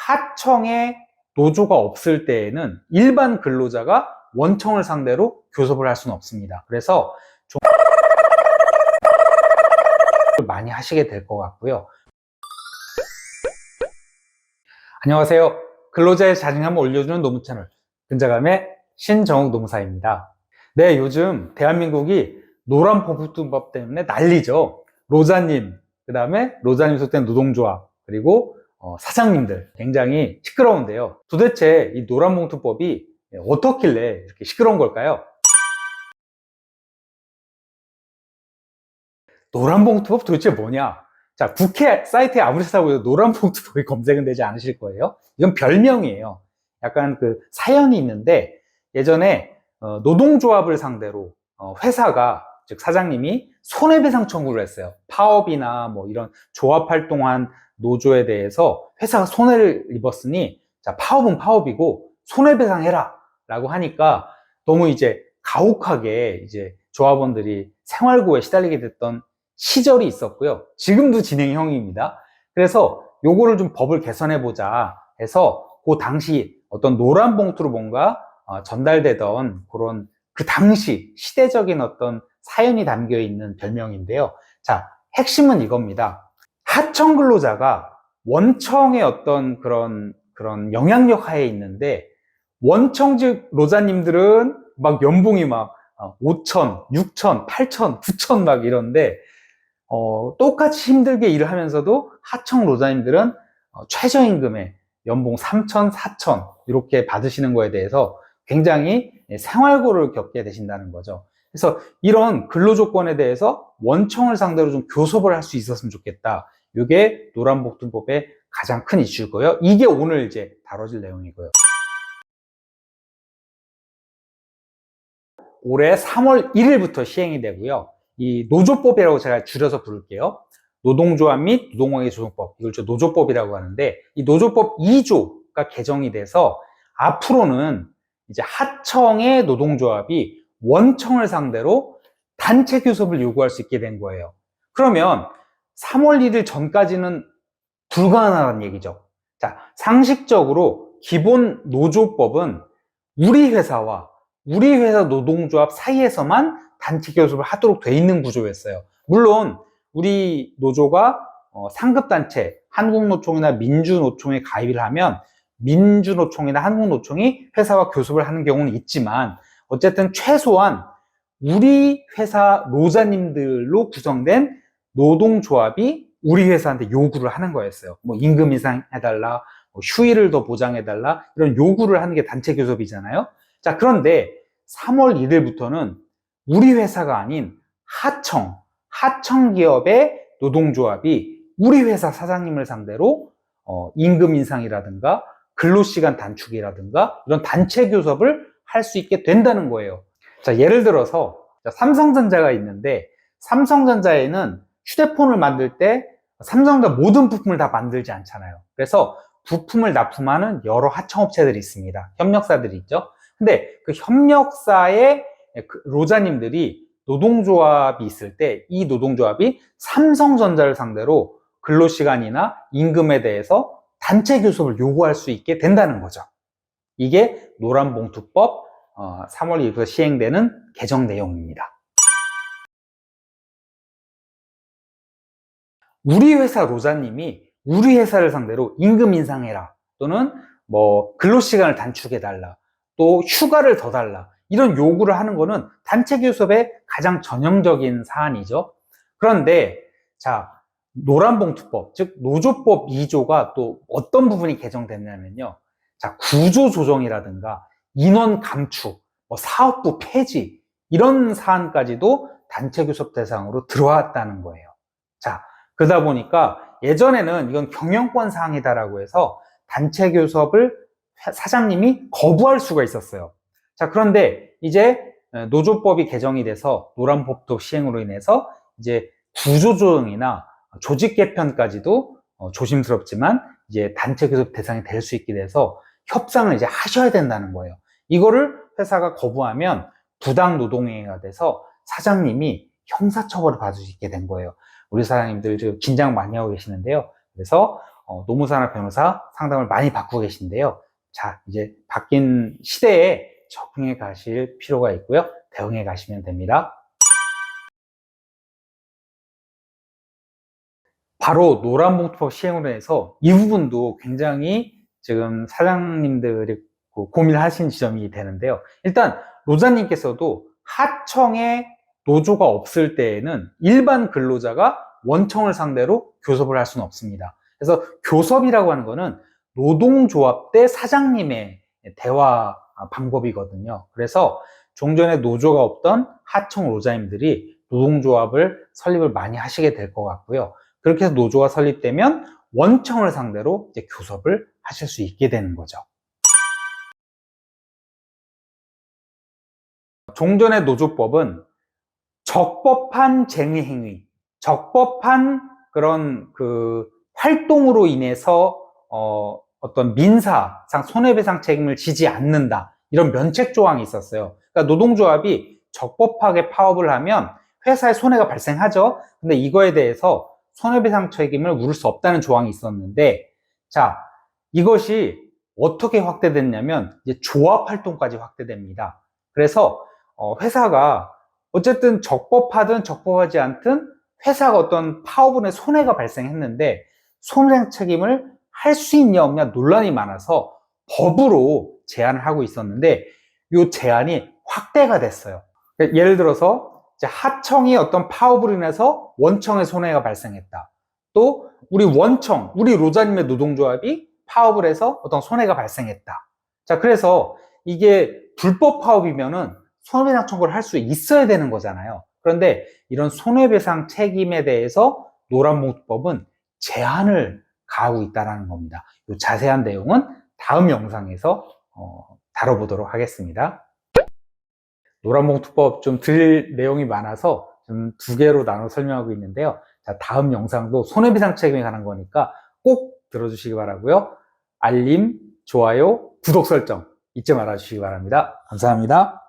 하청에 노조가 없을 때에는 일반 근로자가 원청을 상대로 교섭을 할 수는 없습니다. 그래서 좀 많이 하시게 될 것 같고요. 안녕하세요. 근로자의 자존감을 올려주는 노무 채널 근자감의 신정욱 노무사입니다. 네, 요즘 대한민국이 노란봉투법 때문에 난리죠. 로자님, 그 다음에 로자님 속된 노동조합, 그리고 사장님들 굉장히 시끄러운데요. 도대체 이 노란봉투법이 어떻길래 이렇게 시끄러운 걸까요? 노란봉투법 도대체 뭐냐? 자, 국회 사이트에 아무리 찾아보셔도 노란봉투법이 검색은 되지 않으실 거예요. 이건 별명이에요. 약간 그 사연이 있는데 예전에 노동조합을 상대로 회사가, 즉 사장님이 손해배상 청구를 했어요. 파업이나 뭐 이런 조합 활동한 노조에 대해서 회사가 손해를 입었으니 자, 파업은 파업이고 손해배상해라 라고 하니까 너무 이제 가혹하게 이제 조합원들이 생활고에 시달리게 됐던 시절이 있었고요. 지금도 진행형입니다. 그래서 요거를 좀 법을 개선해보자 해서 그 당시 어떤 노란 봉투로 뭔가 전달되던 그런 그 당시 시대적인 어떤 사연이 담겨 있는 별명인데요. 자, 핵심은 이겁니다. 하청 근로자가 원청의 어떤 그런 영향력 하에 있는데 원청직 노자님들은 막 연봉이 막 5천, 6천, 8천, 9천 막 이런데 똑같이 힘들게 일을 하면서도 하청 노자님들은 최저임금에 연봉 3천, 4천 이렇게 받으시는 거에 대해서 굉장히 생활고를 겪게 되신다는 거죠. 그래서 이런 근로조건에 대해서 원청을 상대로 좀 교섭을 할 수 있었으면 좋겠다. 이게 노란봉투법의 가장 큰 이슈고요. 이게 오늘 이제 다뤄질 내용이고요. 올해 3월 1일부터 시행이 되고요. 이 노조법이라고 제가 줄여서 부를게요. 노동조합 및 노동관계 조정법, 이걸 노조법이라고 하는데 이 노조법 2조가 개정이 돼서 앞으로는 이제 하청의 노동조합이 원청을 상대로 단체 교섭을 요구할 수 있게 된 거예요. 그러면 3월 1일 전까지는 불가능하다는 얘기죠. 자, 상식적으로 기본 노조법은 우리 회사 노동조합 사이에서만 단체 교섭을 하도록 돼 있는 구조였어요. 물론 우리 노조가 상급단체 한국노총이나 민주노총에 가입을 하면 민주노총이나 한국노총이 회사와 교섭을 하는 경우는 있지만 어쨌든 최소한 우리 회사 노자님들로 구성된 노동조합이 우리 회사한테 요구를 하는 거였어요. 뭐 임금 인상해달라, 뭐 휴일을 더 보장해달라 이런 요구를 하는 게 단체 교섭이잖아요. 자, 그런데 3월 1일부터는 우리 회사가 아닌 하청 기업의 노동조합이 우리 회사 사장님을 상대로 임금 인상이라든가 근로시간 단축이라든가 이런 단체 교섭을 할 수 있게 된다는 거예요. 자, 예를 들어서 삼성전자가 있는데 삼성전자에는 휴대폰을 만들 때 삼성전자 모든 부품을 다 만들지 않잖아요. 그래서 부품을 납품하는 여러 하청업체들이 있습니다. 협력사들이 있죠. 근데 그 협력사의 로자님들이 노동조합이 있을 때 이 노동조합이 삼성전자를 상대로 근로시간이나 임금에 대해서 단체 교섭을 요구할 수 있게 된다는 거죠. 이게 노란봉투법 3월 1일부터 시행되는 개정 내용입니다. 우리 회사 노자님이 우리 회사를 상대로 임금 인상해라 또는 뭐 근로시간을 단축해달라 또 휴가를 더 달라 이런 요구를 하는 거는 단체 교섭의 가장 전형적인 사안이죠. 그런데 자, 노란봉투법 즉 노조법 2조가 또 어떤 부분이 개정됐냐면요. 자, 구조조정이라든가 인원 감축, 뭐 사업부 폐지 이런 사안까지도 단체 교섭 대상으로 들어왔다는 거예요. 자, 그러다 보니까 예전에는 이건 경영권 사항이다라고 해서 단체 교섭을 사장님이 거부할 수가 있었어요. 자, 그런데 이제 노조법이 개정이 돼서 노란법도 시행으로 인해서 이제 구조조정이나 조직 개편까지도 조심스럽지만 이제 단체 교섭 대상이 될 수 있게 돼서 협상을 이제 하셔야 된다는 거예요. 이거를 회사가 거부하면 부당 노동행위가 돼서 사장님이 형사처벌을 받을 수 있게 된 거예요. 우리 사장님들 지금 긴장 많이 하고 계시는데요. 그래서 노무사나 변호사 상담을 많이 받고 계신데요. 자, 이제 바뀐 시대에 적응해 가실 필요가 있고요. 대응해 가시면 됩니다. 바로 노란봉투법 시행으로 해서 이 부분도 굉장히 지금 사장님들이 고민하신 지점이 되는데요. 일단 노사님께서도 하청에 노조가 없을 때에는 일반 근로자가 원청을 상대로 교섭을 할 수는 없습니다. 그래서 교섭이라고 하는 거는 노동조합 대 사장님의 대화 방법이거든요. 그래서 종전에 노조가 없던 하청 노자님들이 노동조합을 설립을 많이 하시게 될 것 같고요. 그렇게 해서 노조가 설립되면 원청을 상대로 이제 교섭을 하실 수 있게 되는 거죠. 종전의 노조법은 적법한 쟁의행위, 적법한 그런 활동으로 인해서 어떤 민사상 손해배상 책임을 지지 않는다. 이런 면책 조항이 있었어요. 그러니까 노동조합이 적법하게 파업을 하면 회사에 손해가 발생하죠. 근데 이거에 대해서 손해배상 책임을 물을 수 없다는 조항이 있었는데, 자, 이것이 어떻게 확대됐냐면 이제 조합 활동까지 확대됩니다. 그래서 회사가 어쨌든 적법하든 적법하지 않든 회사가 어떤 파업은의 손해가 발생했는데 손해배상 책임을 할 수 있냐 없냐 논란이 많아서 법으로 제한을 하고 있었는데 이 제한이 확대가 됐어요. 예를 들어서 이제 하청이 어떤 파업으로 인해서 원청의 손해가 발생했다. 또 우리 원청, 우리 노자님의 노동조합이 파업을 해서 어떤 손해가 발생했다. 자, 그래서 이게 불법 파업이면은 손해배상 청구를 할 수 있어야 되는 거잖아요. 그런데 이런 손해배상 책임에 대해서 노란봉투법은 제한을 가하고 있다는 겁니다. 이 자세한 내용은 다음 영상에서 다뤄보도록 하겠습니다. 노란봉투법 좀 드릴 내용이 많아서 좀 두 개로 나눠 설명하고 있는데요. 자, 다음 영상도 손해배상 책임에 관한 거니까 꼭 들어주시기 바라고요. 알림, 좋아요, 구독 설정 잊지 말아주시기 바랍니다. 감사합니다.